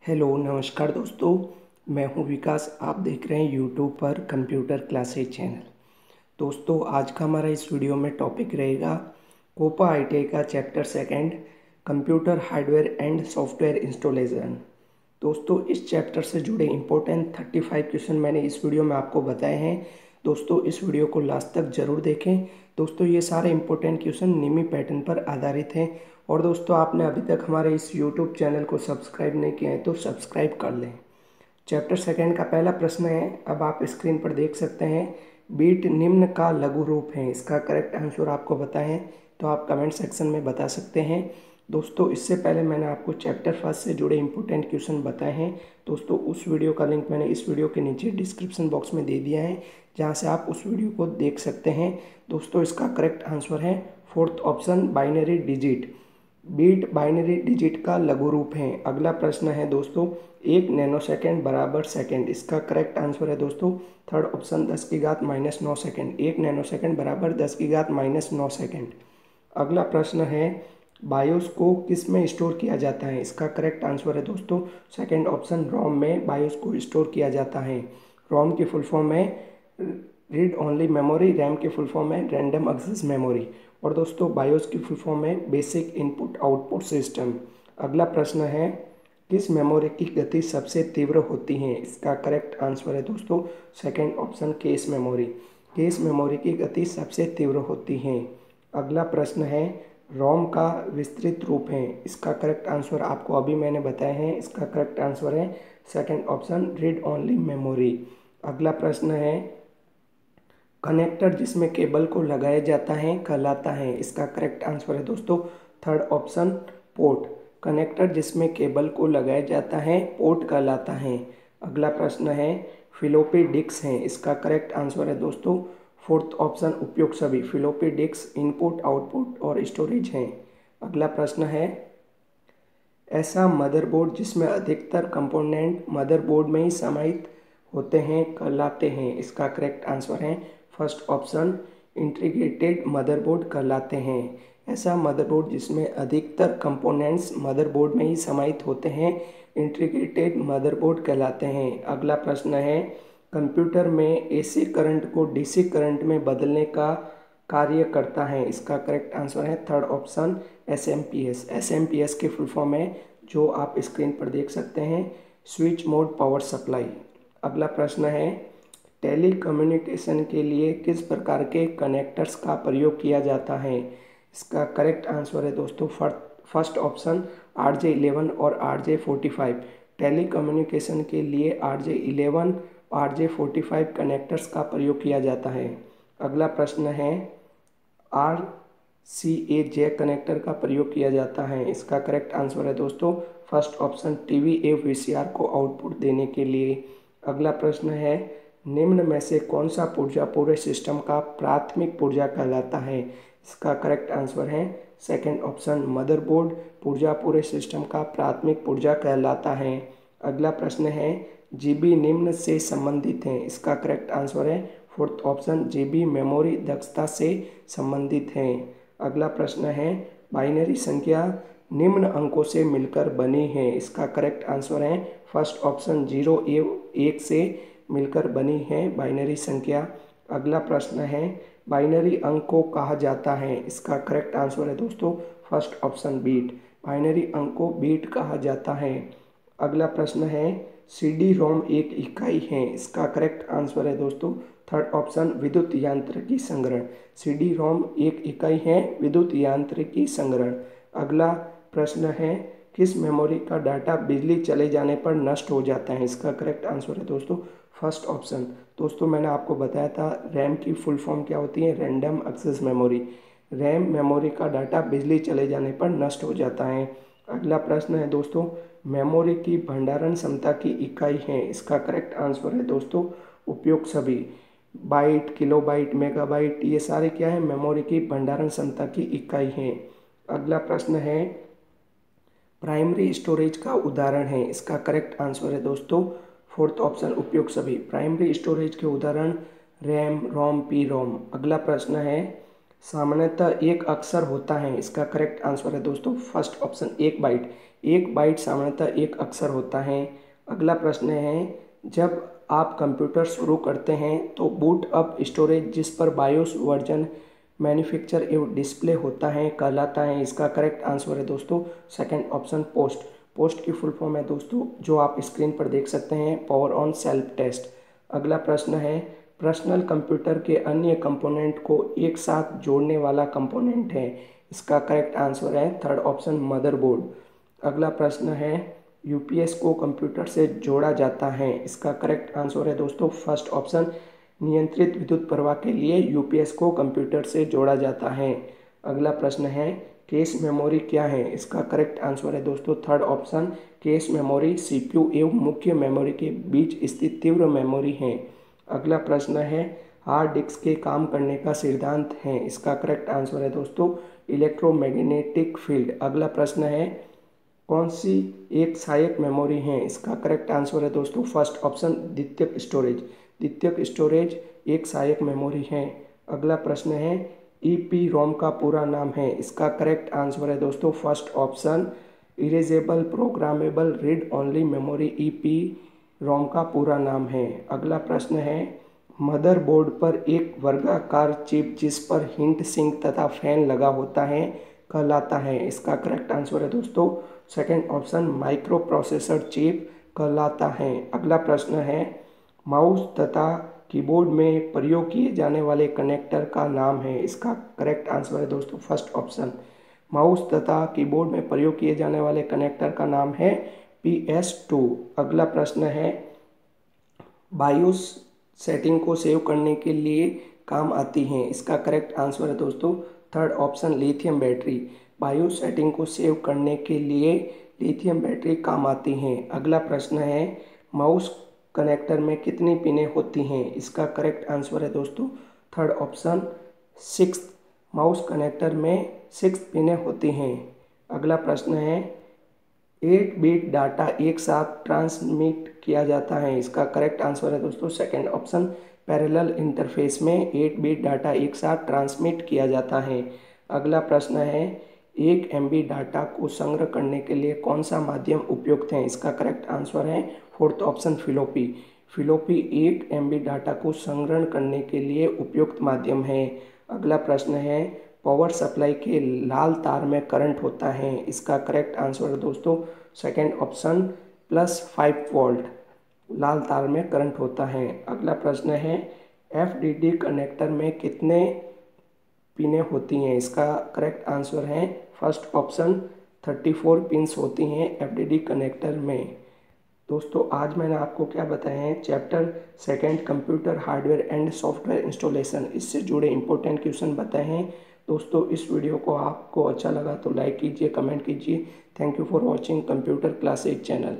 Hello नमस्कार दोस्तों, मैं हूं विकास। आप देख रहे हैं यूट्यूब पर कंप्यूटर क्लासेज चैनल। दोस्तों, आज का हमारा इस वीडियो में टॉपिक रहेगा कोपा आईटीआई का chapter second, computer hardware and software installation. दोस्तों, इस चैप्टर से जुड़े इम्पोर्टेंट 35 क्वेश्चन मैंने इस वीडियो में आपको बताए हैं। दोस्तों, इस वीडियो को लास्ट तक जरूर देखें। दोस्तों, ये सारे इम्पोर्टेंट क्वेश्चन निमी पैटर्न पर आधारित हैं। और दोस्तों, आपने अभी तक हमारे इस यूट्यूब चैनल को सब्सक्राइब नहीं किया है तो सब्सक्राइब कर लें। चैप्टर सेकंड का पहला प्रश्न है, अब आप स्क्रीन पर देख सकते हैं। बीट निम्न का लघु रूप है। इसका करेक्ट आंसर आपको बताएं तो आप कमेंट सेक्शन में बता सकते हैं। दोस्तों, इससे पहले मैंने आपको चैप्टर फर्स्ट से जुड़े इंपॉर्टेंट क्वेश्चन बताए हैं। दोस्तों, उस वीडियो का लिंक मैंने इस वीडियो के नीचे डिस्क्रिप्शन बॉक्स में दे दिया है, जहां से आप उस वीडियो को देख सकते हैं। दोस्तों, इसका करेक्ट आंसर है fourth option, binary digit. Bit binary digit का लघु रूप है। अगला प्रश्न है दोस्तों, 1 नैनोसेकंड बराबर सेकंड। इसका करेक्ट आंसर है दोस्तों थर्ड ऑप्शन, 10 की घात -9 सेकंड। 1 नैनोसेकंड बराबर 10 की घात -9 सेकंड। अगला प्रश्न है, बायोस को किस में स्टोर किया जाता है। इसका करेक्ट आंसर है दोस्तों सेकंड ऑप्शन, रोम में बायोस को स्टोर किया जाता है। रोम की फुल फॉर्म है रीड ओनली मेमोरी, रैम की फुल फॉर्म है रैंडम एक्सेस मेमोरी। और दोस्तों, बायोस की फुल फॉर्म है बेसिक इनपुट आउटपुट सिस्टम। अगला प्रश्न है, किस मेमोरी की गति सबसे तीव्र होती है। इसका करेक्ट आंसर है दोस्तों second option, case memory. Case memory की गति सबसे तीव्र होती है। अगला प्रश्न है, रोम का विस्तृत रूप है। इसका करेक्ट आंसर आपको अभी मैंने बताया है। इसका करेक्ट आंसर है second option, read only memory. अगला प्रश्न है, कनेक्टर जिसमें केबल को लगाया जाता है कहलाता है। इसका करेक्ट आंसर है दोस्तों थर्ड ऑप्शन, पोर्ट। कनेक्टर जिसमें केबल को लगाया जाता है पोर्ट कहलाता है। अगला प्रश्न है, फ्लॉपी डिस्क है। इसका करेक्ट आंसर है दोस्तों फोर्थ ऑप्शन, उपयोग सभी। फ्लॉपी डिस्क इनपुट आउटपुट और स्टोरेज हैं। अगला प्रश्न है, ऐसा मदरबोर्ड जिसमें अधिकतर कंपोनेंट मदरबोर्ड में ही समाहित होते हैं कहलाते हैं। इसका करेक्ट आंसर है फर्स्ट ऑप्शन, इंटीग्रेटेड मदरबोर्ड कहलाते हैं। ऐसा मदरबोर्ड जिसमें अधिकतर कंपोनेंट्स मदरबोर्ड में ही समाहित होते हैं इंटीग्रेटेड मदरबोर्ड कहलाते हैं। अगला प्रश्न है, कंप्यूटर में एसी करंट को डीसी करंट में बदलने का कार्य करता है। इसका करेक्ट आंसर है थर्ड ऑप्शन, एसएमपीएस। एसएमपीएस की फुल फॉर्म है जो आप स्क्रीन पर देख सकते हैं, स्विच मोड पावर सप्लाई। अगला प्रश्न है, टेली कम्युनिकेशन के लिए किस प्रकार के कनेक्टर्स का प्रयोग किया जाता है। इसका करेक्ट आंसर है दोस्तों फर्स्ट ऑप्शन, RJ11 और RJ45। टेली कम्युनिकेशन के RJ11 RJ45 कनेक्टर्स का प्रयोग किया जाता है। अगला प्रश्न है, RCA कनेक्टर का प्रयोग किया जाता है। इसका करेक्ट आंसर है दोस्तों फर्स्ट ऑप्शन, टीवी एवं VCR को आउटपुट देने के लिए। अगला प्रश्न है, निम्न में से कौन सा पुर्जा पूरे सिस्टम का प्राथमिक पुर्जा कहलाता है। इसका करेक्ट आंसर है सेकंड ऑप्शन, मदरबोर्ड पुर्जा पूरे सिस्टम का प्राथमिक पुर्जा कहलाता है। अगला प्रश्न है, जीबी निम्न से संबंधित है। इसका करेक्ट आंसर है फोर्थ ऑप्शन, जीबी मेमोरी दक्षता से संबंधित है। अगला प्रश्न है, बाइनरी संख्या निम्न अंकों से मिलकर बनी है। इसका करेक्ट आंसर है फर्स्ट ऑप्शन, 0 एवं 1 से मिलकर बनी है बाइनरी संख्या। अगला प्रश्न है, बाइनरी अंक को कहा जाता है। इसका करेक्ट आंसर है दोस्तों फर्स्ट ऑप्शन, बीट। बाइनरी अंक को बीट कहा जाता है। अगला प्रश्न है, सीडी रोम एक इकाई है। इसका करेक्ट आंसर है दोस्तों थर्ड ऑप्शन, विद्युत यांत्रिकी संग्रहण। सीडी रोम एक इकाई है विद्युत यांत्रिकी संग्रहण। अगला प्रश्न है, किस मेमोरी का डाटा बिजली चले जाने पर नष्ट हो जाता है। इसका करेक्ट आंसर है दोस्तों फर्स्ट ऑप्शन। दोस्तों, मैंने आपको बताया था रैम की फुल फॉर्म क्या होती है, random access memory. RAM memory का डाटा बिजली चले जाने पर नष्ट हो जाता है। अगला प्रश्न है दोस्तों, मेमोरी की भंडारण क्षमता की इकाई है। इसका करेक्ट आंसर है दोस्तों उपयोग सभी। बाइट, किलोबाइट, मेगाबाइट, ये सारे क्या है, मेमोरी की भंडारण क्षमता की इकाई हैं। अगला प्रश्न है, प्राइमरी स्टोरेज का उदाहरण है। इसका करेक्ट आंसर है दोस्तों फोर्थ ऑप्शन, उपयोग सभी। प्राइमरी स्टोरेज के उदाहरण रैम, रोम, पी रोम। अगला प्रश्न है, सामान्यतः एक अक्षर होता है। इसका करेक्ट आंसर है दोस्तों फर्स्ट ऑप्शन, 1 बाइट। एक बाइट सामान्यतः एक अक्षर होता है। अगला प्रश्न है, जब आप कंप्यूटर शुरू करते हैं तो बूट अप स्टोरेज जिस पर बायोस वर्जन मैन्युफैक्चर एवं डिस्प्ले होता है कहलाता है। इसका करेक्ट आंसर है दोस्तों सेकंड ऑप्शन पोस्ट। पोस्ट की फुल फॉर्म है दोस्तों जो आप स्क्रीन पर देख सकते हैं, पावर ऑन सेल्फ टेस्ट। अगला प्रश्न है, पर्सनल कंप्यूटर के अन्य कंपोनेंट को एक साथ जोड़ने वाला कंपोनेंट है। इसका करेक्ट आंसर है थर्ड ऑप्शन मदरबोर्ड। अगला प्रश्न है, यूपीएस को कंप्यूटर से जोड़ा जाता है। इसका करेक्ट आंसर है दोस्तों फर्स्ट ऑप्शन, नियंत्रित विद्युत प्रवाह के लिए यूपीएस को कंप्यूटर से जोड़ा जाता है। अगला प्रश्न है, कैश मेमोरी क्या है। इसका करेक्ट आंसर है दोस्तों third option, cache memory CPU एवं मुख्य मेमोरी के बीच स्थित तीव्र मेमोरी है। अगला प्रश्न है, हार्ड डिस्क के काम करने का सिद्धांत है। इसका करेक्ट आंसर है दोस्तों इलेक्ट्रोमैग्नेटिक फील्ड। अगला प्रश्न है, कौन सी एक सहायक मेमोरी है। इसका करेक्ट आंसर है दोस्तों फर्स्ट ऑप्शन द्वितीयक स्टोरेज। द्वितीयक स्टोरेज एक सहायक मेमोरी है। अगला प्रश्न है, ईपी रोम का पूरा नाम है। इसका करेक्ट आंसर है दोस्तों first option, erasable programmable read only memory EPROM का पूरा नाम है। अगला प्रश्न है, मदरबोर्ड पर एक वर्गाकार चिप जिस पर हीट सिंक तथा फैन लगा होता है कहलाता है। इसका करेक्ट आंसर है दोस्तों second option, micro processor chip कहलाता है। अगला प्रश्न है, माउस तथा कीबोर्ड में प्रयोग किए जाने वाले कनेक्टर का नाम है। इसका करेक्ट आंसर है दोस्तों फर्स्ट ऑप्शन, माउस तथा कीबोर्ड में प्रयोग किए जाने वाले कनेक्टर का नाम है PS2। अगला प्रश्न है, बायोस सेटिंग को सेव करने के लिए काम आती हैं। इसका करेक्ट आंसर है दोस्तों third option, lithium battery. BIOS setting को सेव करने के लिए लिथियम बैटरी काम आती हैं। अगला प्रश्न है, माउस कनेक्टर में कितनी पिनें होती हैं। इसका करेक्ट आंसर है दोस्तों थर्ड ऑप्शन 6। माउस कनेक्टर में 6 पिनें होती हैं। अगला प्रश्न है, 8 बिट डाटा एक साथ ट्रांसमिट किया जाता है। इसका करेक्ट आंसर है दोस्तों सेकंड ऑप्शन, पैरेलल इंटरफेस में 8 बिट डाटा एक साथ ट्रांसमिट किया जाता है। अगला प्रश्न है, 1 MB डाटा को संग्रह करने के लिए कौन सा माध्यम उपयुक्त है। इसका करेक्ट आंसर है फोर्थ ऑप्शन, फिलोपी। फिलोपी 1 MB डाटा को संग्रहण करने के लिए उपयुक्त माध्यम है। अगला प्रश्न है, पावर सप्लाई के लाल तार में करंट होता है। इसका करेक्ट आंसर है दोस्तों सेकंड ऑप्शन, +5 वोल्ट लाल तार में करंट होता है। अगला प्रश्न है, FDD कनेक्टर में कितने पिनें होती हैं। इसका करेक्ट आंसर है फर्स्ट ऑप्शन, 34 पिन्स होती हैं FDD कनेक्टर में। दोस्तों आज मैंने आपको क्या बताया है, chapter second computer hardware and software installation, इससे जुड़े इंपॉर्टेंट क्वेश्चन बताए हैं। दोस्तों इस वीडियो को आपको अच्छा लगा तो लाइक कीजिए, कमेंट कीजिए। Thank you for watching computer classes channel.